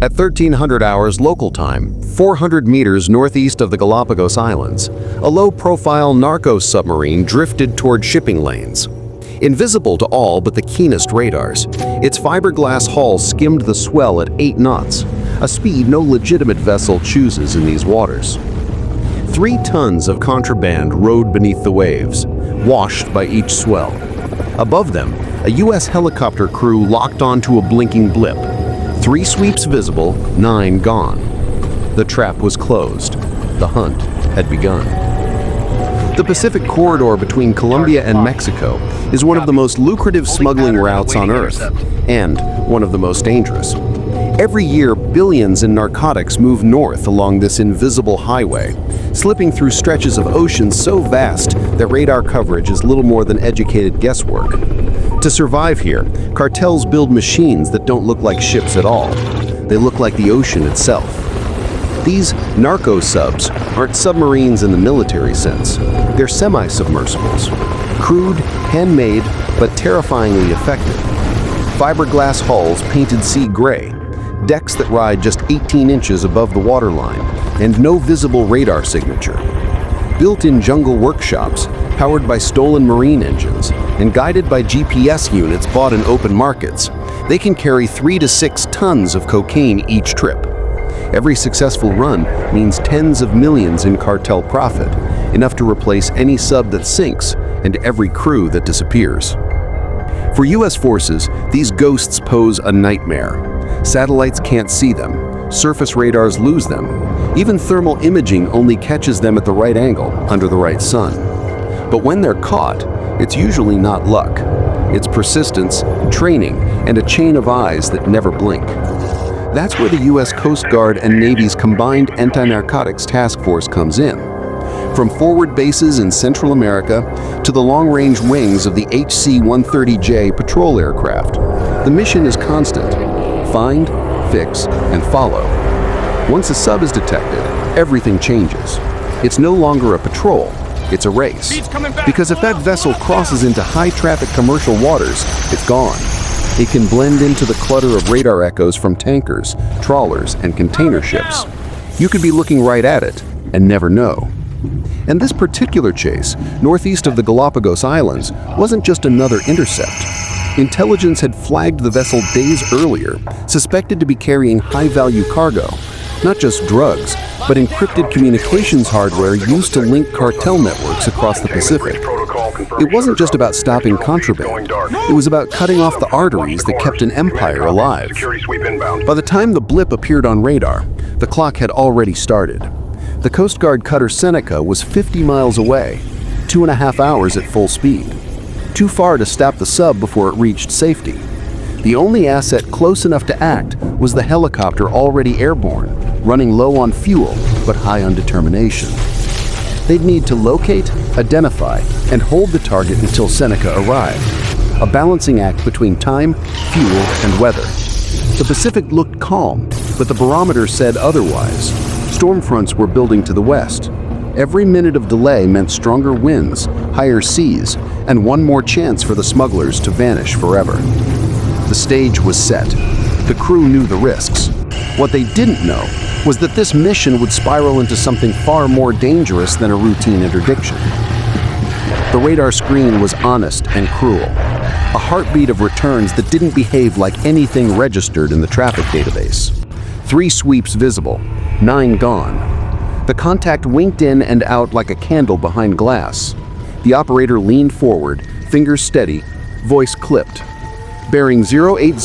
At 1300 hours local time, 400 meters northeast of the Galapagos Islands, a low-profile narco-submarine drifted toward shipping lanes. Invisible to all but the keenest radars, its fiberglass hull skimmed the swell at 8 knots, a speed no legitimate vessel chooses in these waters. 3 tons of contraband rode beneath the waves, washed by each swell. Above them, a U.S. helicopter crew locked onto a blinking blip. 3 sweeps visible, 9 gone. The trap was closed. The hunt had begun. The Pacific corridor between Colombia and Mexico is one of the most lucrative smuggling routes on Earth, and one of the most dangerous. Every year, billions in narcotics move north along this invisible highway, slipping through stretches of ocean so vast that radar coverage is little more than educated guesswork. To survive here, cartels build machines that don't look like ships at all. They look like the ocean itself. These narco-subs aren't submarines in the military sense. They're semi-submersibles. Crude, handmade, but terrifyingly effective. Fiberglass hulls painted sea gray, decks that ride just 18 inches above the waterline, and no visible radar signature. Built in jungle workshops, powered by stolen marine engines, and guided by GPS units bought in open markets, they can carry 3 to 6 tons of cocaine each trip. Every successful run means tens of millions in cartel profit, enough to replace any sub that sinks and every crew that disappears. For U.S. forces, these ghosts pose a nightmare. Satellites can't see them, surface radars lose them, even thermal imaging only catches them at the right angle, under the right sun. But when they're caught, it's usually not luck. It's persistence, training, and a chain of eyes that never blink. That's where the U.S. Coast Guard and Navy's combined anti-narcotics task force comes in. From forward bases in Central America to the long-range wings of the HC-130J patrol aircraft, the mission is constant: find, fix, and follow. Once a sub is detected, everything changes. It's no longer a patrol, it's a race. Because if that vessel crosses into high-traffic commercial waters, it's gone. It can blend into the clutter of radar echoes from tankers, trawlers, and container ships. You could be looking right at it and never know. And this particular chase, northeast of the Galapagos Islands, wasn't just another intercept. Intelligence had flagged the vessel days earlier, suspected to be carrying high-value cargo. Not just drugs, but encrypted communications hardware used to link cartel networks across the Pacific. It wasn't just about stopping contraband. It was about cutting off the arteries that kept an empire alive. By the time the blip appeared on radar, the clock had already started. The Coast Guard cutter Seneca was 50 miles away, 2.5 hours at full speed. Too far to stop the sub before it reached safety. The only asset close enough to act was the helicopter already airborne, running low on fuel, but high on determination. They'd need to locate, identify, and hold the target until Seneca arrived. A balancing act between time, fuel, and weather. The Pacific looked calm, but the barometer said otherwise. Storm fronts were building to the west. Every minute of delay meant stronger winds, higher seas, and one more chance for the smugglers to vanish forever. The stage was set. The crew knew the risks. What they didn't know was that this mission would spiral into something far more dangerous than a routine interdiction. The radar screen was honest and cruel, a heartbeat of returns that didn't behave like anything registered in the traffic database. 3 sweeps visible, 9 gone. The contact winked in and out like a candle behind glass. The operator leaned forward, fingers steady, voice clipped. Bearing 080,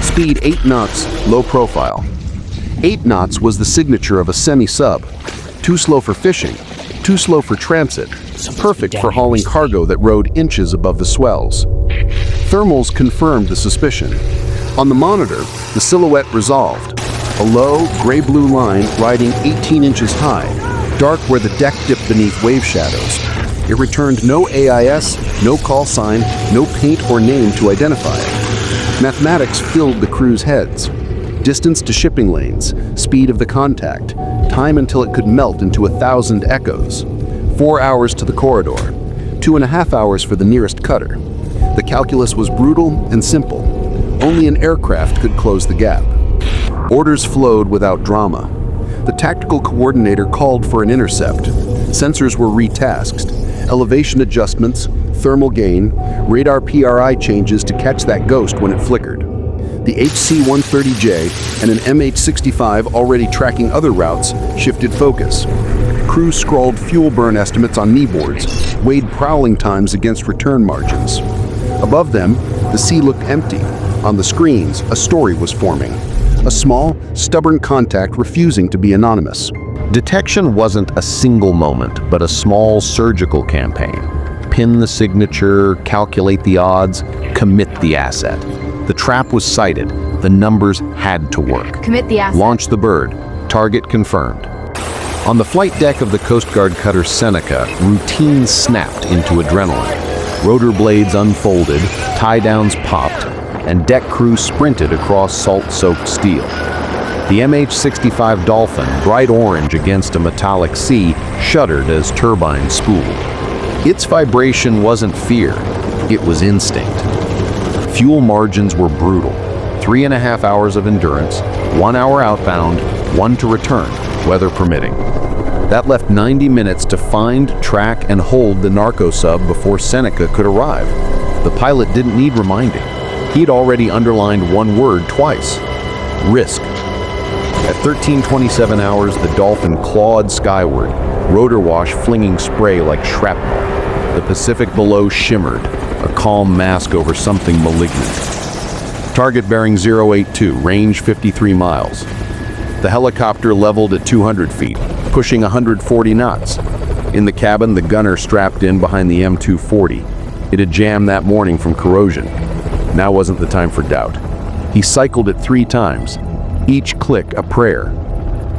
speed 8 knots, low profile. 8 knots was the signature of a semi-sub. Too slow for fishing, too slow for transit, perfect for hauling cargo that rode inches above the swells. Thermals confirmed the suspicion. On the monitor, the silhouette resolved. A low, gray-blue line riding 18 inches high, dark where the deck dipped beneath wave shadows. It returned no AIS, no call sign, no paint or name to identify it. Mathematics filled the crew's heads. Distance to shipping lanes, speed of the contact, time until it could melt into 1,000 echoes. 4 hours to the corridor, 2.5 hours for the nearest cutter. The calculus was brutal and simple. Only an aircraft could close the gap. Orders flowed without drama. The tactical coordinator called for an intercept. Sensors were retasked. Elevation adjustments, thermal gain, radar PRI changes to catch that ghost when it flickered. The HC-130J and an MH-65 already tracking other routes shifted focus. Crews scrawled fuel burn estimates on kneeboards, weighed prowling times against return margins. Above them, the sea looked empty. On the screens, a story was forming. A small, stubborn contact refusing to be anonymous. Detection wasn't a single moment, but a small surgical campaign. Pin the signature, calculate the odds, commit the asset. The trap was sighted. The numbers had to work. Commit the asset. Launch the bird. Target confirmed. On the flight deck of the Coast Guard cutter Seneca, routine snapped into adrenaline. Rotor blades unfolded, tie-downs popped, and deck crew sprinted across salt-soaked steel. The MH-65 Dolphin, bright orange against a metallic sea, shuddered as turbines spooled. Its vibration wasn't fear, it was instinct. Fuel margins were brutal. 3.5 hours of endurance, 1 hour outbound, 1 to return, weather permitting. That left 90 minutes to find, track, and hold the narco-sub before Seneca could arrive. The pilot didn't need reminding. He'd already underlined one word twice: risk. At 13:27 hours, the Dolphin clawed skyward, rotor wash flinging spray like shrapnel. The Pacific below shimmered, a calm mask over something malignant. Target bearing 082, range 53 miles. The helicopter leveled at 200 feet, pushing 140 knots. In the cabin, the gunner strapped in behind the M240. It had jammed that morning from corrosion. Now wasn't the time for doubt. He cycled it 3 times, each click a prayer.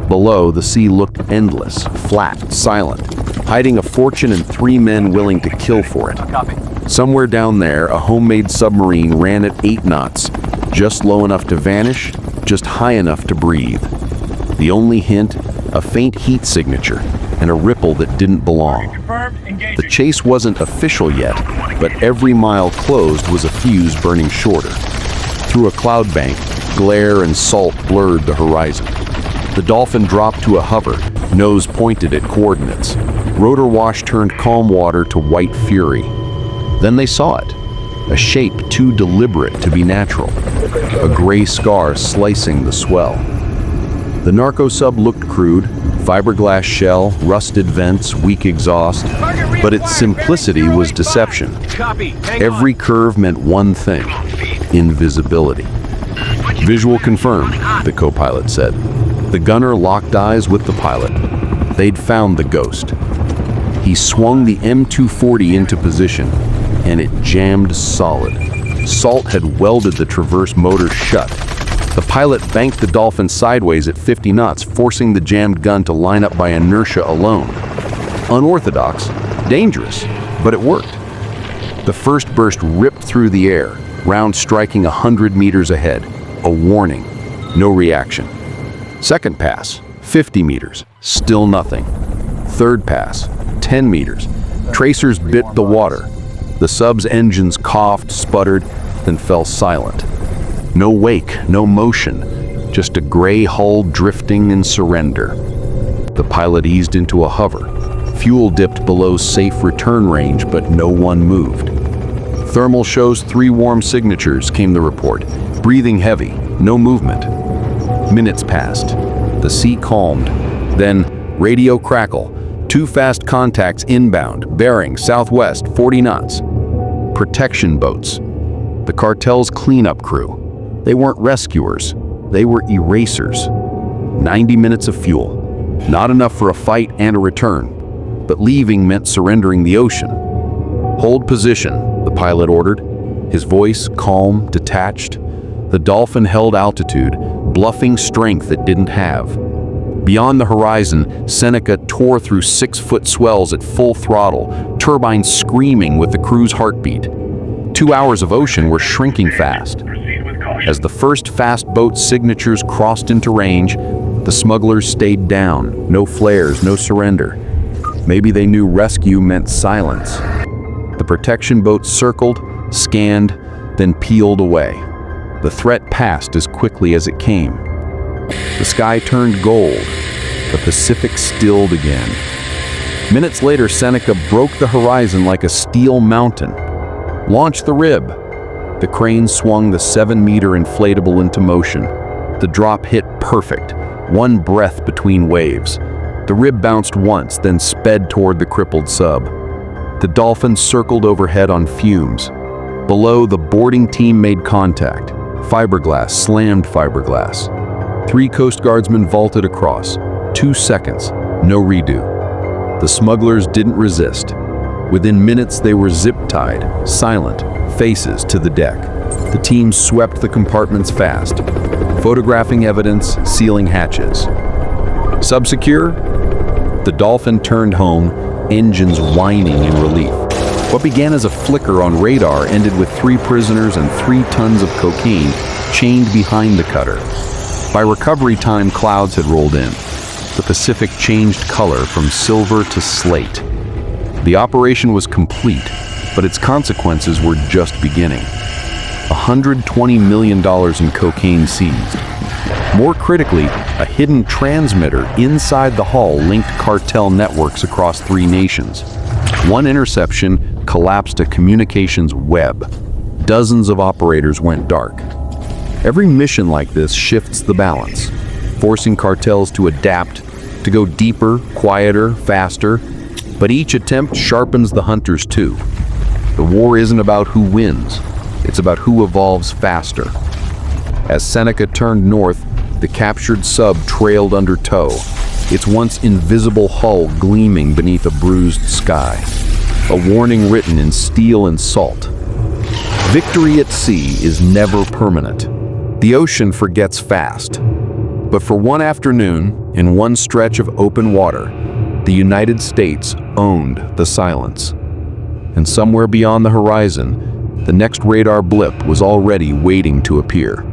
Below, the sea looked endless, flat, silent, hiding a fortune and 3 men willing to kill for it. Somewhere down there, a homemade submarine ran at 8 knots, just low enough to vanish, just high enough to breathe. The only hint, a faint heat signature, and a ripple that didn't belong. The chase wasn't official yet, but every mile closed was a fuse burning shorter. Through a cloud bank, glare and salt blurred the horizon. The Dolphin dropped to a hover, nose pointed at coordinates. Rotor wash turned calm water to white fury. Then they saw it, a shape too deliberate to be natural, a gray scar slicing the swell. The narco-sub looked crude, fiberglass shell, rusted vents, weak exhaust, but its simplicity was deception. Every curve meant one thing: invisibility. Visual confirmed, the co-pilot said. The gunner locked eyes with the pilot. They'd found the ghost. He swung the M240 into position, and it jammed solid. Salt had welded the Traverse motor shut. The pilot banked the Dolphin sideways at 50 knots, forcing the jammed gun to line up by inertia alone. Unorthodox, dangerous, but it worked. The first burst ripped through the air, round striking 100 meters ahead. A warning, no reaction. Second pass, 50 meters, still nothing. Third pass, 10 meters. Tracers bit the water. The sub's engines coughed, sputtered, then fell silent. No wake, no motion, just a gray hull drifting in surrender. The pilot eased into a hover. Fuel dipped below safe return range, but no one moved. Thermal shows 3 warm signatures, came the report. Breathing heavy, no movement. Minutes passed. The sea calmed. Then, radio crackle. 2 fast contacts inbound, bearing southwest, 40 knots. Protection boats. The cartel's cleanup crew. They weren't rescuers. They were erasers. 90 minutes of fuel. Not enough for a fight and a return. But leaving meant surrendering the ocean. Hold position, the pilot ordered. His voice calm, detached. The Dolphin held altitude, bluffing strength it didn't have. Beyond the horizon, Seneca tore through 6-foot swells at full throttle, turbines screaming with the crew's heartbeat. 2 hours of ocean were shrinking fast. As the first fast boat signatures crossed into range, the smugglers stayed down, no flares, no surrender. Maybe they knew rescue meant silence. The protection boat circled, scanned, then peeled away. The threat passed as quickly as it came. The sky turned gold. The Pacific stilled again. Minutes later, Seneca broke the horizon like a steel mountain. Launch the rib. The crane swung the 7-meter inflatable into motion. The drop hit perfect, one breath between waves. The rib bounced once, then sped toward the crippled sub. The Dolphin circled overhead on fumes. Below, the boarding team made contact. Fiberglass slammed fiberglass. 3 Coast Guardsmen vaulted across. 2 seconds, no redo. The smugglers didn't resist. Within minutes, they were zip-tied, silent, faces to the deck. The team swept the compartments fast, photographing evidence, sealing hatches. Sub secure? The Dolphin turned home, engines whining in relief. What began as a flicker on radar ended with 3 prisoners and 3 tons of cocaine chained behind the cutter. By recovery time, clouds had rolled in. The Pacific changed color from silver to slate. The operation was complete, but its consequences were just beginning. $120 million in cocaine seized. More critically, a hidden transmitter inside the hull linked cartel networks across 3 nations. One interception collapsed a communications web. Dozens of operators went dark. Every mission like this shifts the balance, forcing cartels to adapt, to go deeper, quieter, faster, but each attempt sharpens the hunters too. The war isn't about who wins, it's about who evolves faster. As Seneca turned north, the captured sub trailed under tow, its once invisible hull gleaming beneath a bruised sky. A warning written in steel and salt. Victory at sea is never permanent. The ocean forgets fast. But for one afternoon, in one stretch of open water, the United States owned the silence. And somewhere beyond the horizon, the next radar blip was already waiting to appear.